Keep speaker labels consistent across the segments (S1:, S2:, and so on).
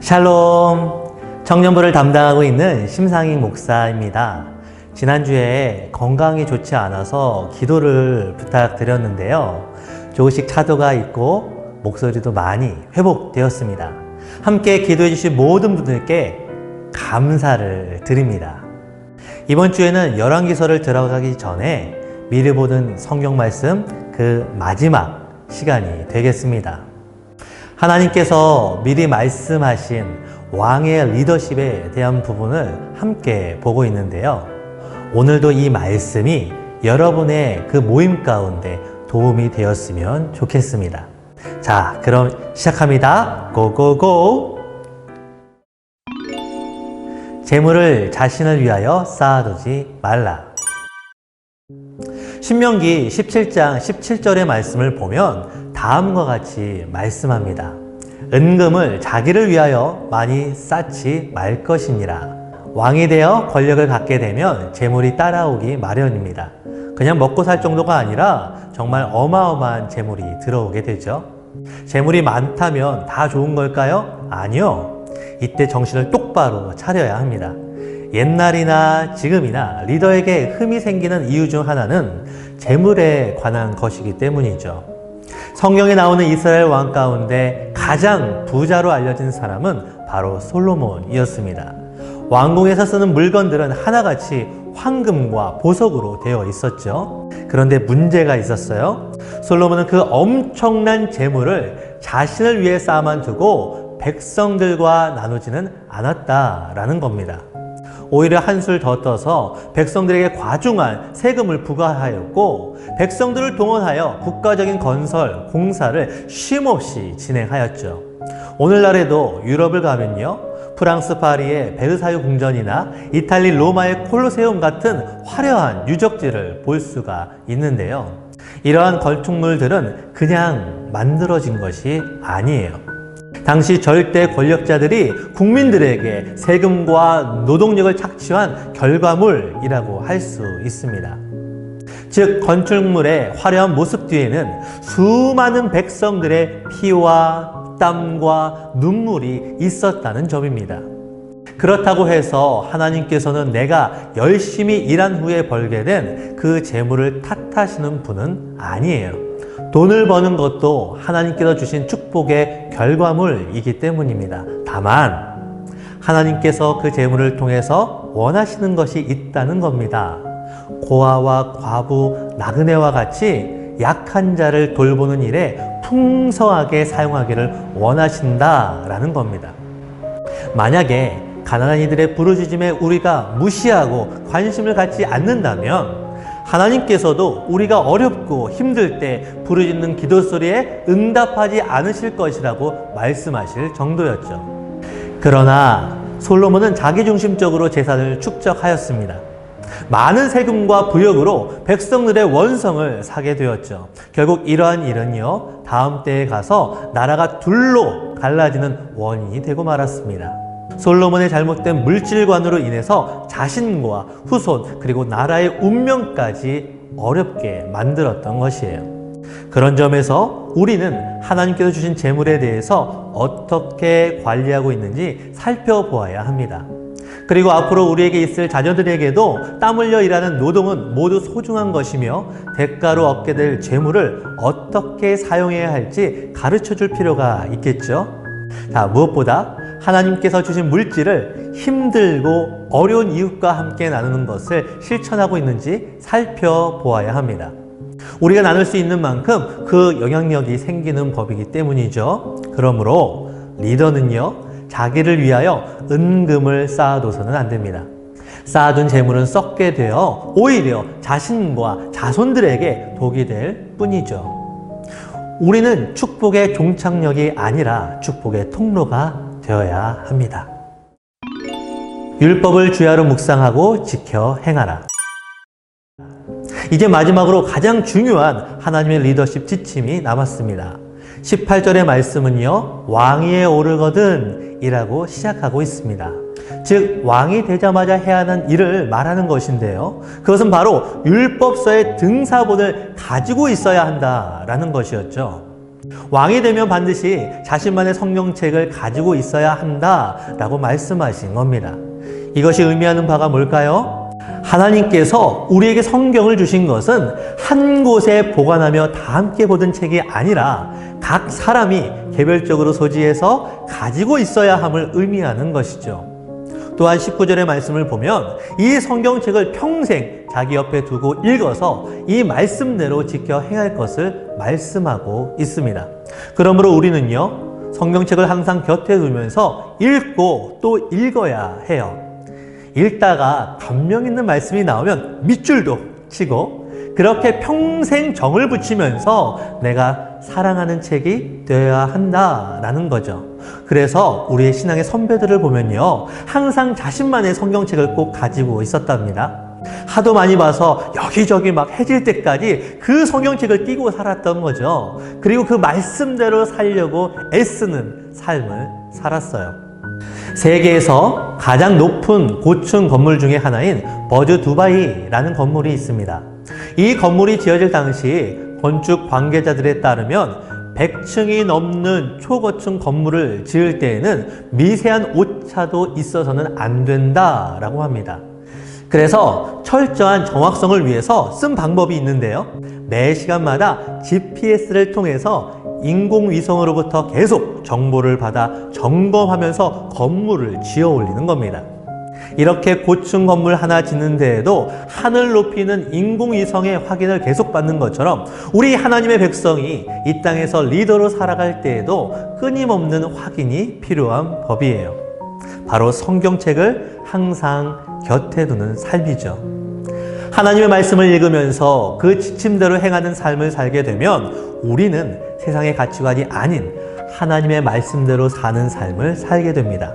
S1: 샬롬, 청년부를 담당하고 있는 심상익 목사입니다. 지난주에 건강이 좋지 않아서 기도를 부탁드렸는데요. 조금씩 차도가 있고 목소리도 많이 회복되었습니다. 함께 기도해 주신 모든 분들께 감사를 드립니다. 이번 주에는 열왕기서를 들어가기 전에 미리 보는 성경 말씀 그 마지막 시간이 되겠습니다. 하나님께서 미리 말씀하신 왕의 리더십에 대한 부분을 함께 보고 있는데요. 오늘도 이 말씀이 여러분의 그 모임 가운데 도움이 되었으면 좋겠습니다. 자, 그럼 시작합니다. 고고고! 재물을 자신을 위하여 쌓아두지 말라. 신명기 17장 17절의 말씀을 보면 다음과 같이 말씀합니다. 은금을 자기를 위하여 많이 쌓지 말 것이니라. 왕이 되어 권력을 갖게 되면 재물이 따라오기 마련입니다. 그냥 먹고 살 정도가 아니라 정말 어마어마한 재물이 들어오게 되죠. 재물이 많다면 다 좋은 걸까요? 아니요. 이때 정신을 똑바로 차려야 합니다. 옛날이나 지금이나 리더에게 흠이 생기는 이유 중 하나는 재물에 관한 것이기 때문이죠. 성경에 나오는 이스라엘 왕 가운데 가장 부자로 알려진 사람은 바로 솔로몬이었습니다. 왕궁에서 쓰는 물건들은 하나같이 황금과 보석으로 되어 있었죠. 그런데 문제가 있었어요. 솔로몬은 그 엄청난 재물을 자신을 위해 쌓아만 두고 백성들과 나누지는 않았다라는 겁니다. 오히려 한술 더 떠서 백성들에게 과중한 세금을 부과하였고 백성들을 동원하여 국가적인 건설, 공사를 쉼없이 진행하였죠. 오늘날에도 유럽을 가면요, 프랑스 파리의 베르사유 궁전이나 이탈리 로마의 콜로세움 같은 화려한 유적지를 볼 수가 있는데요. 이러한 건축물들은 그냥 만들어진 것이 아니에요. 당시 절대 권력자들이 국민들에게 세금과 노동력을 착취한 결과물이라고 할 수 있습니다. 즉, 건축물의 화려한 모습 뒤에는 수많은 백성들의 피와 땀과 눈물이 있었다는 점입니다. 그렇다고 해서 하나님께서는 내가 열심히 일한 후에 벌게 된 그 재물을 탓하시는 분은 아니에요. 돈을 버는 것도 하나님께서 주신 축복의 결과물이기 때문입니다. 다만 하나님께서 그 재물을 통해서 원하시는 것이 있다는 겁니다. 고아와 과부, 나그네와 같이 약한 자를 돌보는 일에 풍성하게 사용하기를 원하신다라는 겁니다. 만약에 가난한 이들의 부르짖음에 우리가 무시하고 관심을 갖지 않는다면 하나님께서도 우리가 어렵고 힘들 때 부르짖는 기도 소리에 응답하지 않으실 것이라고 말씀하실 정도였죠. 그러나 솔로몬은 자기중심적으로 재산을 축적하였습니다. 많은 세금과 부역으로 백성들의 원성을 사게 되었죠. 결국 이러한 일은요, 다음 때에 가서 나라가 둘로 갈라지는 원인이 되고 말았습니다. 솔로몬의 잘못된 물질관으로 인해서 자신과 후손 그리고 나라의 운명까지 어렵게 만들었던 것이에요. 그런 점에서 우리는 하나님께서 주신 재물에 대해서 어떻게 관리하고 있는지 살펴보아야 합니다. 그리고 앞으로 우리에게 있을 자녀들에게도 땀 흘려 일하는 노동은 모두 소중한 것이며 대가로 얻게 될 재물을 어떻게 사용해야 할지 가르쳐 줄 필요가 있겠죠. 자, 무엇보다 하나님께서 주신 물질을 힘들고 어려운 이웃과 함께 나누는 것을 실천하고 있는지 살펴보아야 합니다. 우리가 나눌 수 있는 만큼 그 영향력이 생기는 법이기 때문이죠. 그러므로 리더는요, 자기를 위하여 은금을 쌓아둬서는 안 됩니다. 쌓아둔 재물은 썩게 되어 오히려 자신과 자손들에게 독이 될 뿐이죠. 우리는 축복의 종착역이 아니라 축복의 통로가 되어야 합니다. 율법을 주야로 묵상하고 지켜 행하라. 이제 마지막으로 가장 중요한 하나님의 리더십 지침이 남았습니다. 18절의 말씀은요, 왕위에 오르거든 이라고 시작하고 있습니다. 즉, 왕이 되자마자 해야 하는 일을 말하는 것인데요, 그것은 바로 율법서의 등사본을 가지고 있어야 한다라는 것이었죠. 왕이 되면 반드시 자신만의 성경책을 가지고 있어야 한다라고 말씀하신 겁니다. 이것이 의미하는 바가 뭘까요? 하나님께서 우리에게 성경을 주신 것은 한 곳에 보관하며 다 함께 보던 책이 아니라 각 사람이 개별적으로 소지해서 가지고 있어야 함을 의미하는 것이죠. 또한 19절의 말씀을 보면 이 성경책을 평생 자기 옆에 두고 읽어서 이 말씀대로 지켜 행할 것을 말씀하고 있습니다. 그러므로 우리는요, 성경책을 항상 곁에 두면서 읽고 또 읽어야 해요. 읽다가 감명 있는 말씀이 나오면 밑줄도 치고 그렇게 평생 정을 붙이면서 내가 사랑하는 책이 되어야 한다라는 거죠. 그래서 우리의 신앙의 선배들을 보면요, 항상 자신만의 성경책을 꼭 가지고 있었답니다. 하도 많이 봐서 여기저기 막 해질 때까지 그 성경책을 띄고 살았던 거죠. 그리고 그 말씀대로 살려고 애쓰는 삶을 살았어요. 세계에서 가장 높은 고층 건물 중에 하나인 버즈 두바이라는 건물이 있습니다. 이 건물이 지어질 당시 건축 관계자들에 따르면 100층이 넘는 초고층 건물을 지을 때에는 미세한 오차도 있어서는 안 된다라고 합니다. 그래서 철저한 정확성을 위해서 쓴 방법이 있는데요. 매 시간마다 GPS를 통해서 인공위성으로부터 계속 정보를 받아 점검하면서 건물을 지어 올리는 겁니다. 이렇게 고층 건물 하나 짓는 데에도 하늘 높이는 인공위성의 확인을 계속 받는 것처럼 우리 하나님의 백성이 이 땅에서 리더로 살아갈 때에도 끊임없는 확인이 필요한 법이에요. 바로 성경책을 항상 곁에 두는 삶이죠. 하나님의 말씀을 읽으면서 그 지침대로 행하는 삶을 살게 되면 우리는 세상의 가치관이 아닌 하나님의 말씀대로 사는 삶을 살게 됩니다.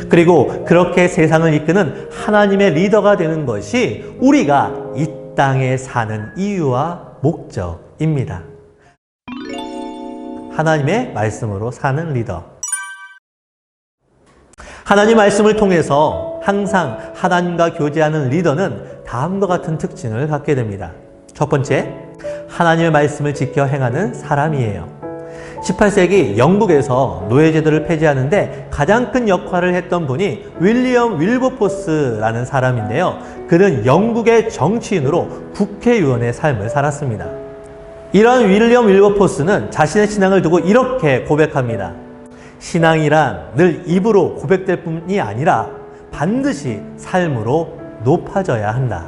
S1: 그리고 그렇게 세상을 이끄는 하나님의 리더가 되는 것이 우리가 이 땅에 사는 이유와 목적입니다. 하나님의 말씀으로 사는 리더. 하나님 말씀을 통해서 항상 하나님과 교제하는 리더는 다음과 같은 특징을 갖게 됩니다. 첫 번째, 하나님의 말씀을 지켜 행하는 사람이에요. 18세기 영국에서 노예제도를 폐지하는데 가장 큰 역할을 했던 분이 윌리엄 윌버포스라는 사람인데요. 그는 영국의 정치인으로 국회의원의 삶을 살았습니다. 이런 윌리엄 윌버포스는 자신의 신앙을 두고 이렇게 고백합니다. 신앙이란 늘 입으로 고백될 뿐이 아니라 반드시 삶으로 높아져야 한다.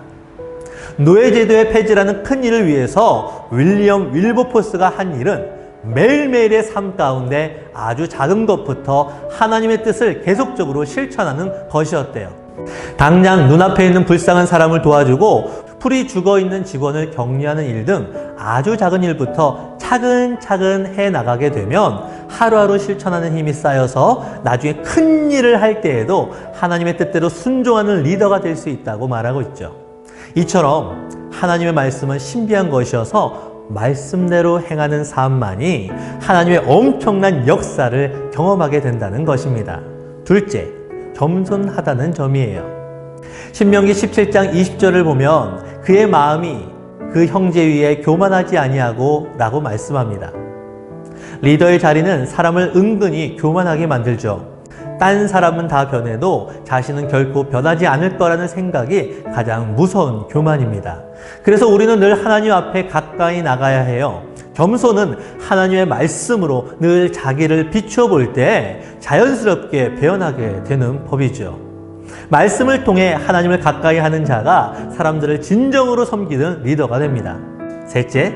S1: 노예제도의 폐지라는 큰 일을 위해서 윌리엄 윌버포스가 한 일은 매일매일의 삶 가운데 아주 작은 것부터 하나님의 뜻을 계속적으로 실천하는 것이었대요. 당장 눈앞에 있는 불쌍한 사람을 도와주고 풀이 죽어있는 직원을 격리하는 일 등 아주 작은 일부터 차근차근 해나가게 되면 하루하루 실천하는 힘이 쌓여서 나중에 큰 일을 할 때에도 하나님의 뜻대로 순종하는 리더가 될 수 있다고 말하고 있죠. 이처럼 하나님의 말씀은 신비한 것이어서 말씀대로 행하는 삶만이 하나님의 엄청난 역사를 경험하게 된다는 것입니다. 둘째, 겸손하다는 점이에요. 신명기 17장 20절을 보면 그의 마음이 그 형제 위에 교만하지 아니하고 라고 말씀합니다. 리더의 자리는 사람을 은근히 교만하게 만들죠. 딴 사람은 다 변해도 자신은 결코 변하지 않을 거라는 생각이 가장 무서운 교만입니다. 그래서 우리는 늘 하나님 앞에 가까이 나가야 해요. 겸손은 하나님의 말씀으로 늘 자기를 비추어 볼 때 자연스럽게 배어나게 되는 법이죠. 말씀을 통해 하나님을 가까이 하는 자가 사람들을 진정으로 섬기는 리더가 됩니다. 셋째,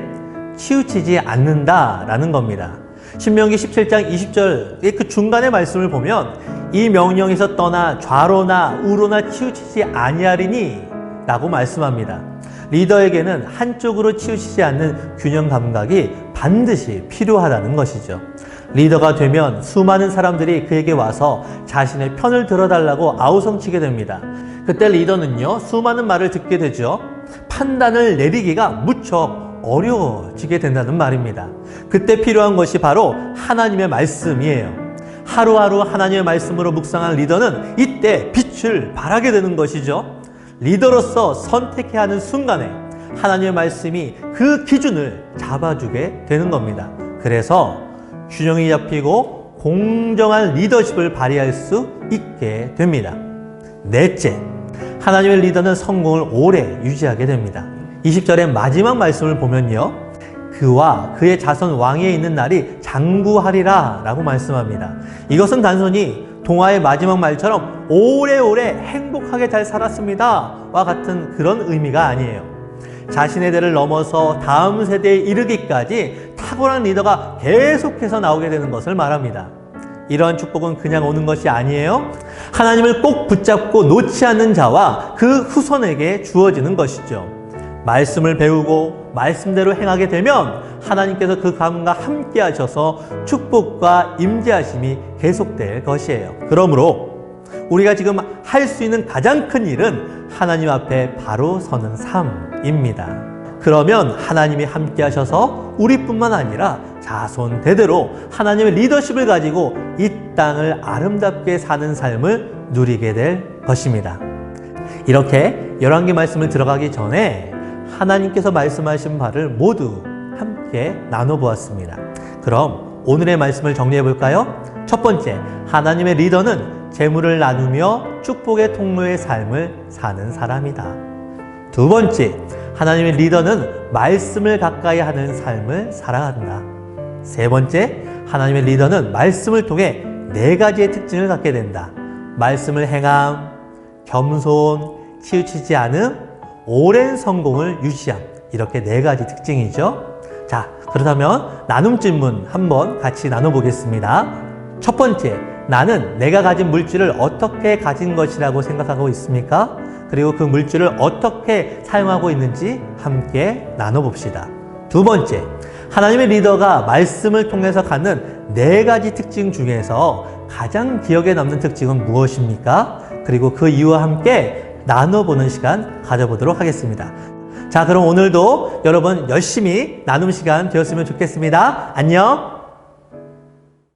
S1: 치우치지 않는다라는 겁니다. 신명기 17장 20절의 그 중간의 말씀을 보면 이 명령에서 떠나 좌로나 우로나 치우치지 아니하리니 라고 말씀합니다. 리더에게는 한쪽으로 치우치지 않는 균형 감각이 반드시 필요하다는 것이죠. 리더가 되면 수많은 사람들이 그에게 와서 자신의 편을 들어달라고 아우성치게 됩니다. 그때 리더는요, 수많은 말을 듣게 되죠. 판단을 내리기가 무척 어려워지게 된다는 말입니다. 그때 필요한 것이 바로 하나님의 말씀이에요. 하루하루 하나님의 말씀으로 묵상한 리더는 이때 빛을 발하게 되는 것이죠. 리더로서 선택해야 하는 순간에 하나님의 말씀이 그 기준을 잡아주게 되는 겁니다. 그래서 균형이 잡히고 공정한 리더십을 발휘할 수 있게 됩니다. 넷째, 하나님의 리더는 성공을 오래 유지하게 됩니다. 20절의 마지막 말씀을 보면요, 그와 그의 자손 왕위에 있는 날이 장구하리라 라고 말씀합니다. 이것은 단순히 동화의 마지막 말처럼 오래오래 행복하게 잘 살았습니다 와 같은 그런 의미가 아니에요. 자신의 대를 넘어서 다음 세대에 이르기까지 탁월한 리더가 계속해서 나오게 되는 것을 말합니다. 이러한 축복은 그냥 오는 것이 아니에요. 하나님을 꼭 붙잡고 놓지 않는 자와 그 후손에게 주어지는 것이죠. 말씀을 배우고 말씀대로 행하게 되면 하나님께서 그 가문과 함께 하셔서 축복과 임재하심이 계속될 것이에요. 그러므로 우리가 지금 할 수 있는 가장 큰 일은 하나님 앞에 바로 서는 삶입니다. 그러면 하나님이 함께 하셔서 우리뿐만 아니라 자손 대대로 하나님의 리더십을 가지고 이 땅을 아름답게 사는 삶을 누리게 될 것입니다. 이렇게 열왕기 말씀을 들어가기 전에 하나님께서 말씀하신 바를 모두 함께 나눠보았습니다. 그럼 오늘의 말씀을 정리해 볼까요? 첫 번째, 하나님의 리더는 재물을 나누며 축복의 통로의 삶을 사는 사람이다. 두 번째, 하나님의 리더는 말씀을 가까이 하는 삶을 살아간다. 세 번째, 하나님의 리더는 말씀을 통해 네 가지의 특징을 갖게 된다. 말씀을 행함, 겸손, 치우치지 않음, 오랜 성공을 유지함. 이렇게 네 가지 특징이죠. 자, 그렇다면 나눔 질문 한번 같이 나눠보겠습니다. 첫 번째, 나는 내가 가진 물질을 어떻게 가진 것이라고 생각하고 있습니까? 그리고 그 물질을 어떻게 사용하고 있는지 함께 나눠봅시다. 두 번째, 하나님의 리더가 말씀을 통해서 갖는 네 가지 특징 중에서 가장 기억에 남는 특징은 무엇입니까? 그리고 그 이유와 함께 나눠보는 시간 가져보도록 하겠습니다. 자, 그럼 오늘도 여러분 열심히 나눔 시간 되었으면 좋겠습니다. 안녕!